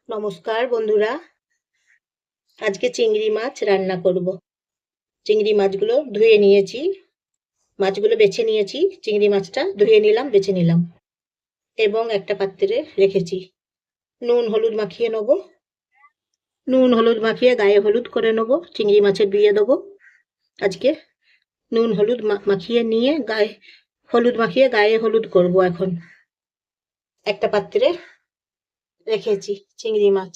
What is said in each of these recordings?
নমস্কার বন্ধুরা, আজকে চিংড়ি মাছ রান্না করব। চিংড়ি মাছগুলো ধুয়ে নিয়েছি, মাছগুলো বেছে নিয়েছি, চিংড়ি মাছটা ধুয়ে নিলাম, বেছে নিলাম এবং একটা পাত্রে রেখেছি। নুন হলুদ মাখিয়ে নেবো, নুন হলুদ মাখিয়ে গায়ে হলুদ করে নেবো, চিংড়ি মাছে দিয়ে দেবো। আজকে নুন হলুদ মাখিয়ে নিয়ে গায়ে হলুদ করব। এখন একটা পাত্রে রেখেছি চিংড়ি মাছ,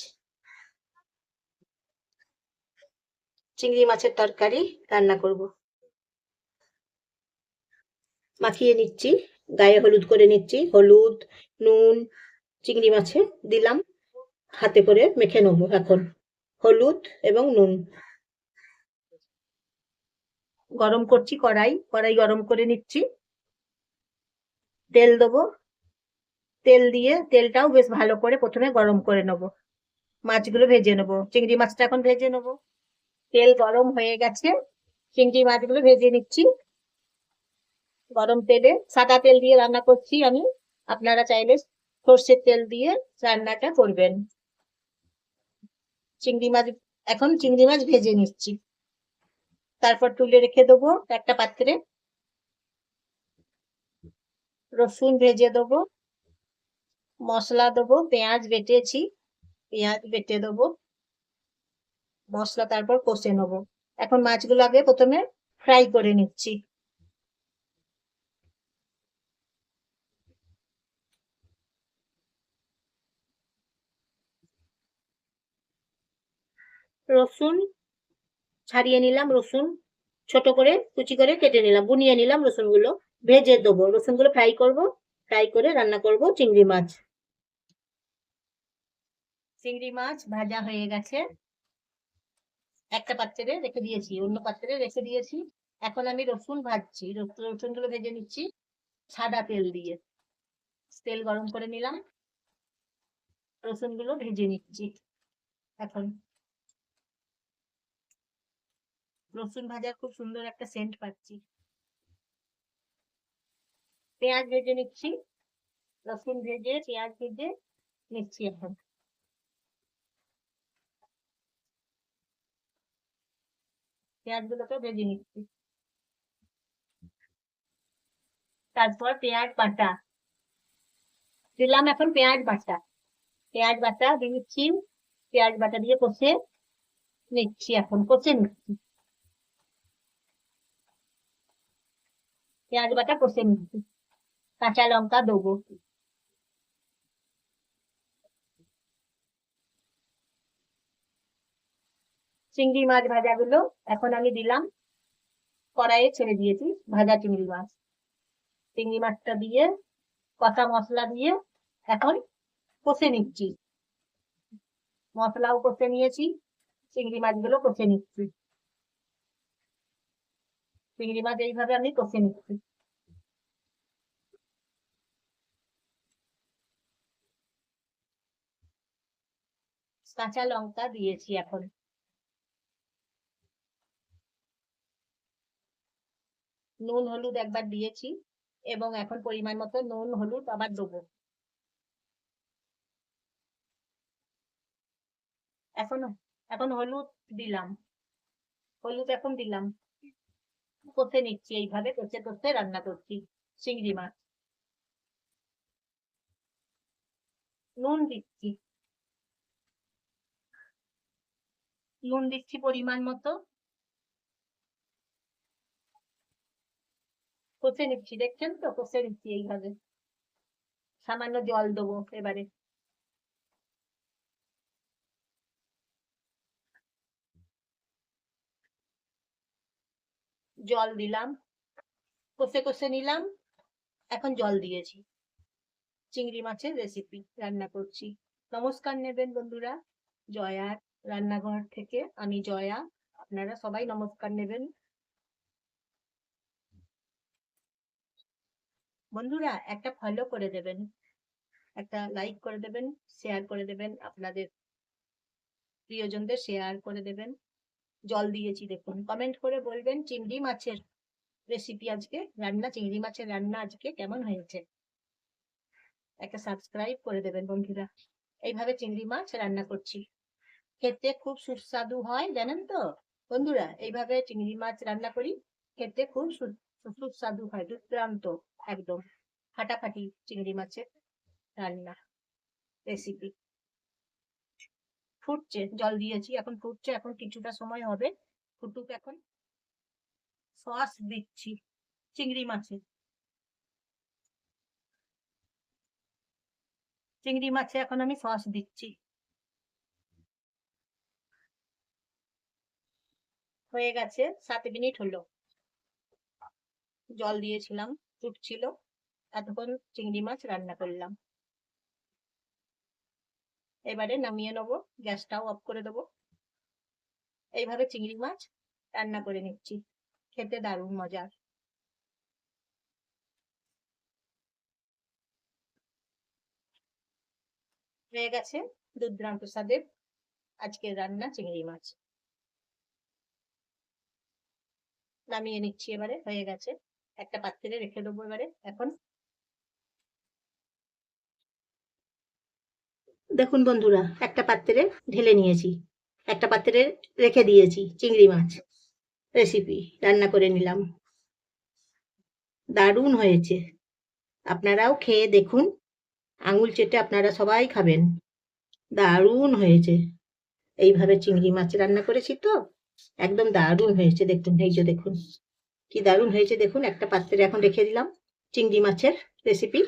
চিংড়ি মাছের তরকারি রান্না করব। মাখিয়ে নিচ্ছি, গায়ে হলুদ করে নিচ্ছি, হলুদ নুন চিংড়ি মাছে দিলাম, হাতে করে মেখে নেবো। এখন হলুদ এবং নুন গরম করছি, কড়াই গরম করে নিচ্ছি, তেল দেবো, তেল দিয়ে তেলটাও বেশ ভালো করে প্রথমে গরম করে নেবো, মাছগুলো ভেজে নেবো, চিংড়ি মাছটা এখন ভেজে নেবো। তেল গরম হয়ে গেছে, চিংড়ি মাছগুলো ভেজে নিচ্ছি গরম তেলে। সাদা তেল দিয়ে রান্না করছি আমি, আপনারা চাইলে সর্ষের তেল দিয়ে রান্নাটা করবেন। চিংড়ি মাছ এখন চিংড়ি মাছ ভেজে নিচ্ছি, তারপর তুলে রেখে দেবো একটা পাত্রে। রসুন ভেজে দেবো, মশলা দেবো, পেঁয়াজ বেটেছি, পেঁয়াজ বেটে দেবো, মশলা তারপর কষে নেবো। এখন মাছগুলো আগে প্রথমে ফ্রাই করে নিচ্ছি। রসুন ছাড়িয়ে নিলাম, রসুন ছোট করে কুচি করে কেটে নিলাম, বুনিয়ে নিলাম রসুনগুলো, ভেজে দেবো, রসুনগুলো ফ্রাই করব, ফ্রাই করে রান্না করব চিংড়ি মাছ। চিংড়ি মাছ ভাজা হয়ে গেছে, একটা পাত্রে রেখে দিয়েছি, অন্য পাত্রে রেখে দিয়েছি। এখন আমি রসুন ভাজছি, রসুনগুলো ভেজে নিচ্ছি সাদা তেল দিয়ে। তেল গরম করে নিলাম, রসুনগুলো ভেজে নিচ্ছি। এখন রসুন ভাজার খুব সুন্দর একটা সেন্ট পাচ্ছি। পেঁয়াজ ভেজে নিচ্ছি, রসুন ভেজে পেঁয়াজ ভেজে নিচ্ছি। এখন পেঁয়াজগুলোকে ভেজে নিচ্ছি, তারপর পেঁয়াজ বাটা দিলাম। এখন পেঁয়াজ বাটা দিচ্ছি, পেঁয়াজ বাটা দিয়ে কষে নিচ্ছি। এখন কষে নিচ্ছি, পেঁয়াজ বাটা কষে নিচ্ছি, কাঁচা লঙ্কা দেবো। চিংড়ি মাছ ভাজাগুলো এখন আমি দিলাম, কড়াইয়ে ছেড়ে দিয়েছি ভাজা চিংড়ি মাছ। চিংড়ি মাছটা দিয়ে কষা মশলা দিয়ে এখন কষে নিচ্ছি, মশলাও কষে নিয়েছি, চিংড়ি মাছগুলো কষে নিচ্ছি। চিংড়ি মাছ এইভাবে আমি কষে নিচ্ছি। কাঁচা লঙ্কা দিয়েছি, এখন নুন হলুদ একবার দিয়েছি এবং এখন পরিমাণ মতো নুন হলুদ আবার দেবো। এখন এখন হলুদ দিলাম, হলুদ এখন দিলাম, কষে নিচ্ছি, এইভাবে কষে কষে রান্না করছি চিংড়ি মাছ। নুন দিচ্ছি, নুন দিচ্ছি পরিমাণ মতো, কষে নিচ্ছি, দেখছেন তো, কষে নিচ্ছি এইভাবে। সামান্য জল দেবো এবারে, জল দিলাম, কষে কষে নিলাম, এখন জল দিয়েছি। চিংড়ি মাছের রেসিপি রান্না করছি। নমস্কার নেবেন বন্ধুরা, জয়ার রান্নাঘর থেকে আমি জয়া, আপনারা সবাই নমস্কার নেবেন। বন্ধুরা একটা ফলো করে দেবেন, একটা লাইক করে দেবেন, শেয়ার করে দেবেন, আপনাদের প্রিয়জনদের শেয়ার করে দেবেন। জল দিয়েছি দেখুন, কমেন্ট করে বলবেন চিংড়ি মাছের রেসিপি আজকে রান্না, চিংড়ি মাছের রান্না আজকে কেমন হয়েছে। একটা সাবস্ক্রাইব করে দেবেন বন্ধুরা। এইভাবে চিংড়ি মাছ রান্না করছি, খেতে খুব সুস্বাদু হয়, জানেন তো বন্ধুরা? এইভাবে চিংড়ি মাছ রান্না করি, খেতে খুব সুস্বাদু হয়, দুর্দান্ত, একদম ফাটাফাটি চিংড়ি মাছের রান্না রেসিপি। ফুটছে, জল দিয়েছি, এখন ফুটছে, এখন কিছুটা সময় হবে, ফুটুক। এখন সস দিচ্ছি চিংড়ি মাছে, চিংড়ি মাছে এখন আমি সস দিচ্ছি। হয়ে গেছে, 7 মিনিট হলো, জল দিয়েছিলাম, ফুটছিল, এতক্ষণ চিংড়ি মাছ রান্না করলাম। এবারে নামিয়ে নেবো, গ্যাসটাও অফ করে দেবো। এইভাবে চিংড়ি মাছ রান্না করে নিচ্ছি, খেতে দারুণ মজার। হয়ে গেছে দুর্দান্ত স্বাদের আজকের রান্না চিংড়ি মাছ। নামিয়ে নিচ্ছি, এবারে হয়ে গেছে, একটা পাত্রে রেখে দেবো। এবারে এখন দেখুন বন্ধুরা, একটা পাত্রে ঢেলে নিয়েছি, একটা পাত্রে রেখে দিয়েছি, চিংড়ি মাছ রেসিপি রান্না করে নিলাম, দারুণ হয়েছে। আপনারাও খেয়ে দেখুন, আঙুল চেটে আপনারা সবাই খাবেন, দারুণ হয়েছে। এইভাবে চিংড়ি মাছ রান্না করেছি তো, একদম দারুণ হয়েছে। দেখুন, এই যে দেখুন কি দারুণ হয়েছে, দেখুন একটা পাত্রে এখন রেখে দিলাম চিংড়ি মাছের রেসিপি।